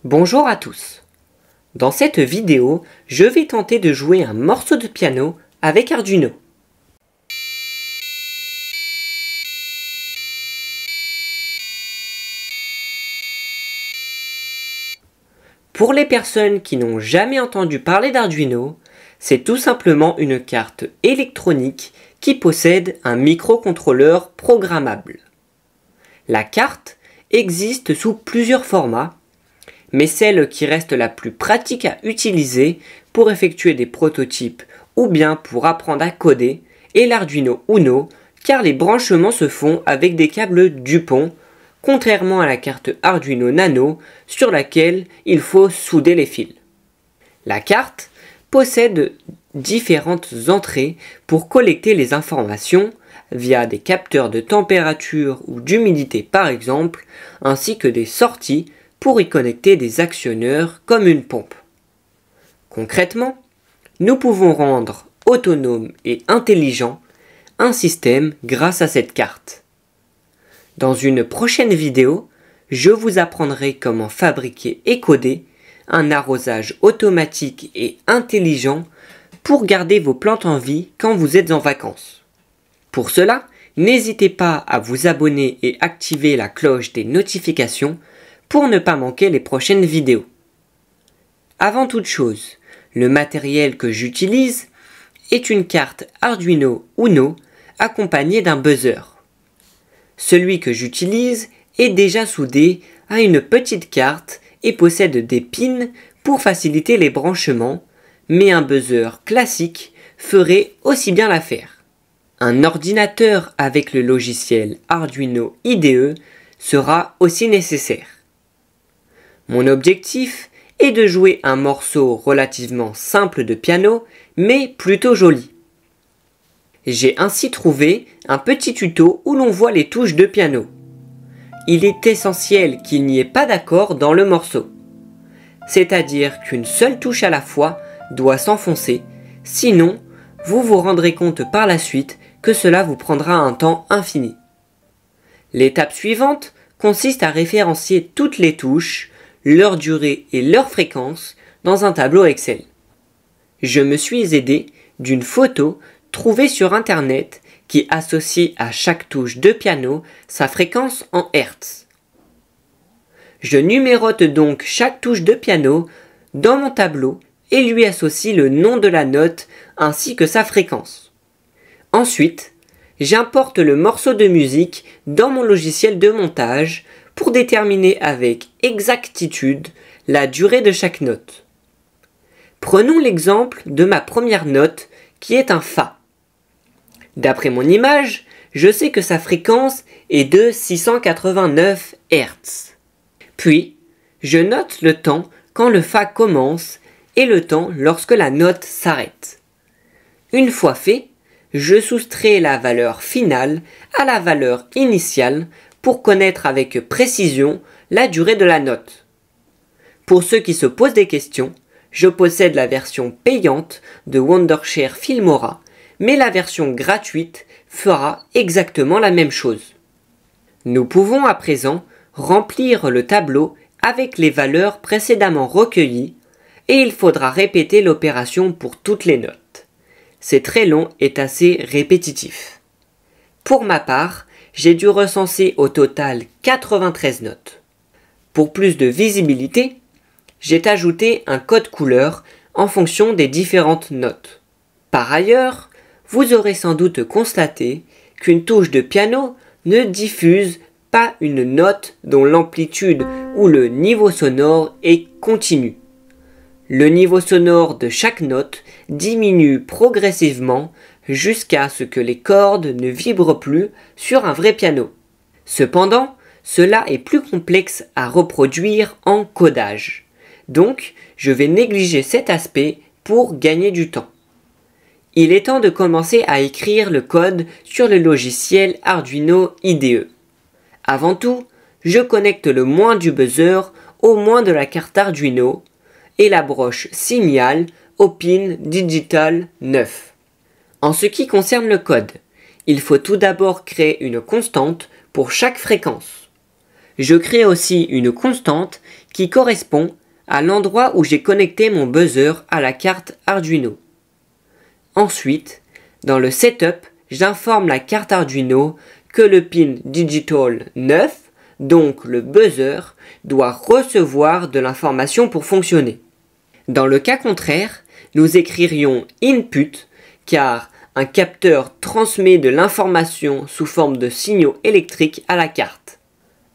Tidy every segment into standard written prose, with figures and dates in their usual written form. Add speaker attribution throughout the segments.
Speaker 1: Bonjour à tous. Dans cette vidéo, je vais tenter de jouer un morceau de piano avec Arduino. Pour les personnes qui n'ont jamais entendu parler d'Arduino, c'est tout simplement une carte électronique qui possède un microcontrôleur programmable. La carte existe sous plusieurs formats, mais celle qui reste la plus pratique à utiliser pour effectuer des prototypes ou bien pour apprendre à coder est l'Arduino Uno, car les branchements se font avec des câbles Dupont, contrairement à la carte Arduino Nano sur laquelle il faut souder les fils. La carte possède différentes entrées pour collecter les informations via des capteurs de température ou d'humidité par exemple, ainsi que des sorties pour y connecter des actionneurs comme une pompe. Concrètement, nous pouvons rendre autonome et intelligent un système grâce à cette carte. Dans une prochaine vidéo, je vous apprendrai comment fabriquer et coder un arrosage automatique et intelligent pour garder vos plantes en vie quand vous êtes en vacances. Pour cela, n'hésitez pas à vous abonner et activer la cloche des notifications pour ne pas manquer les prochaines vidéos. Avant toute chose, le matériel que j'utilise est une carte Arduino Uno accompagnée d'un buzzer. Celui que j'utilise est déjà soudé à une petite carte et possède des pins pour faciliter les branchements, mais un buzzer classique ferait aussi bien l'affaire. Un ordinateur avec le logiciel Arduino IDE sera aussi nécessaire. Mon objectif est de jouer un morceau relativement simple de piano, mais plutôt joli. J'ai ainsi trouvé un petit tuto où l'on voit les touches de piano. Il est essentiel qu'il n'y ait pas d'accord dans le morceau. C'est-à-dire qu'une seule touche à la fois doit s'enfoncer, sinon vous vous rendrez compte par la suite que cela vous prendra un temps infini. L'étape suivante consiste à référencier toutes les touches, leur durée et leur fréquence dans un tableau Excel. Je me suis aidé d'une photo trouvée sur internet qui associe à chaque touche de piano sa fréquence en Hertz. Je numérote donc chaque touche de piano dans mon tableau et lui associe le nom de la note ainsi que sa fréquence. Ensuite, j'importe le morceau de musique dans mon logiciel de montage pour déterminer avec exactitude la durée de chaque note. Prenons l'exemple de ma première note qui est un Fa. D'après mon image, je sais que sa fréquence est de 689 Hz. Puis, je note le temps quand le Fa commence et le temps lorsque la note s'arrête. Une fois fait, je soustrais la valeur finale à la valeur initiale pour connaître avec précision la durée de la note. Pour ceux qui se posent des questions, je possède la version payante de Wondershare Filmora, mais la version gratuite fera exactement la même chose. Nous pouvons à présent remplir le tableau avec les valeurs précédemment recueillies et il faudra répéter l'opération pour toutes les notes. C'est très long et assez répétitif. Pour ma part, j'ai dû recenser au total 93 notes. Pour plus de visibilité, j'ai ajouté un code couleur en fonction des différentes notes. Par ailleurs, vous aurez sans doute constaté qu'une touche de piano ne diffuse pas une note dont l'amplitude ou le niveau sonore est continu. Le niveau sonore de chaque note diminue progressivement jusqu'à ce que les cordes ne vibrent plus sur un vrai piano. Cependant, cela est plus complexe à reproduire en codage. Donc, je vais négliger cet aspect pour gagner du temps. Il est temps de commencer à écrire le code sur le logiciel Arduino IDE. Avant tout, je connecte le moins du buzzer au moins de la carte Arduino et la broche signal au pin digital 9. En ce qui concerne le code, il faut tout d'abord créer une constante pour chaque fréquence. Je crée aussi une constante qui correspond à l'endroit où j'ai connecté mon buzzer à la carte Arduino. Ensuite, dans le setup, j'informe la carte Arduino que le pin digital 9, donc le buzzer, doit recevoir de l'information pour fonctionner. Dans le cas contraire, nous écririons input car un capteur transmet de l'information sous forme de signaux électriques à la carte.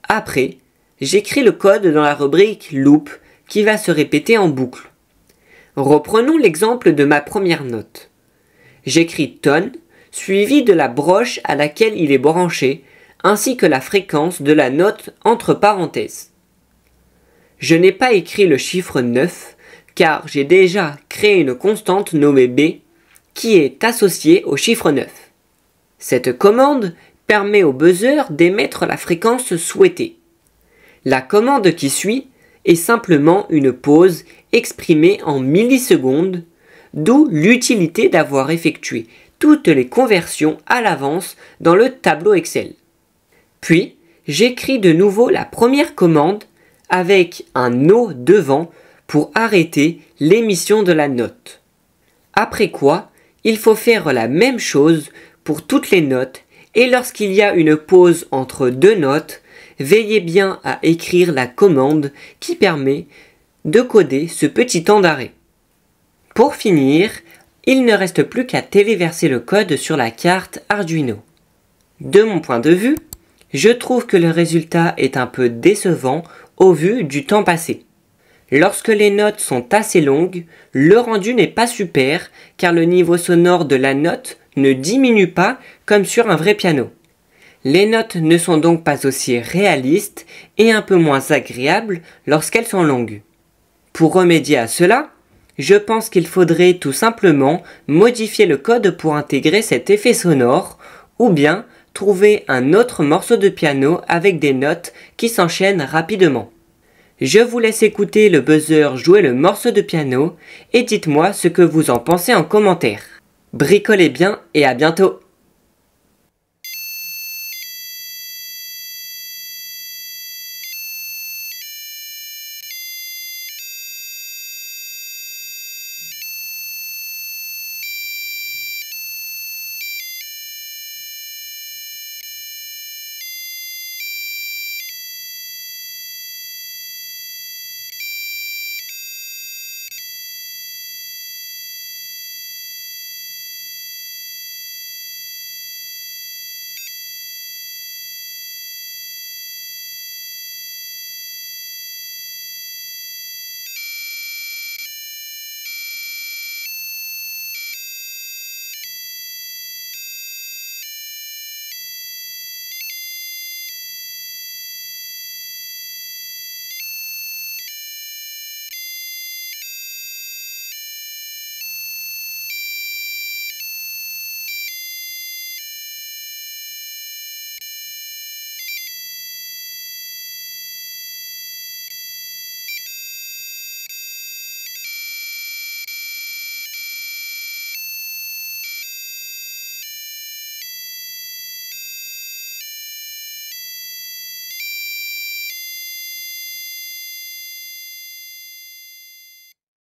Speaker 1: Après, j'écris le code dans la rubrique loop qui va se répéter en boucle. Reprenons l'exemple de ma première note. J'écris tone suivi de la broche à laquelle il est branché ainsi que la fréquence de la note entre parenthèses. Je n'ai pas écrit le chiffre 9 car j'ai déjà créé une constante nommée B qui est associée au chiffre 9. Cette commande permet au buzzer d'émettre la fréquence souhaitée. La commande qui suit est simplement une pause exprimée en millisecondes, d'où l'utilité d'avoir effectué toutes les conversions à l'avance dans le tableau Excel. Puis, j'écris de nouveau la première commande avec un no devant pour arrêter l'émission de la note. Après quoi, il faut faire la même chose pour toutes les notes et lorsqu'il y a une pause entre deux notes, veillez bien à écrire la commande qui permet de coder ce petit temps d'arrêt. Pour finir, il ne reste plus qu'à téléverser le code sur la carte Arduino. De mon point de vue, je trouve que le résultat est un peu décevant au vu du temps passé. Lorsque les notes sont assez longues, le rendu n'est pas super car le niveau sonore de la note ne diminue pas comme sur un vrai piano. Les notes ne sont donc pas aussi réalistes et un peu moins agréables lorsqu'elles sont longues. Pour remédier à cela, je pense qu'il faudrait tout simplement modifier le code pour intégrer cet effet sonore ou bien trouver un autre morceau de piano avec des notes qui s'enchaînent rapidement. Je vous laisse écouter le buzzer jouer le morceau de piano et dites-moi ce que vous en pensez en commentaire. Bricolez bien et à bientôt!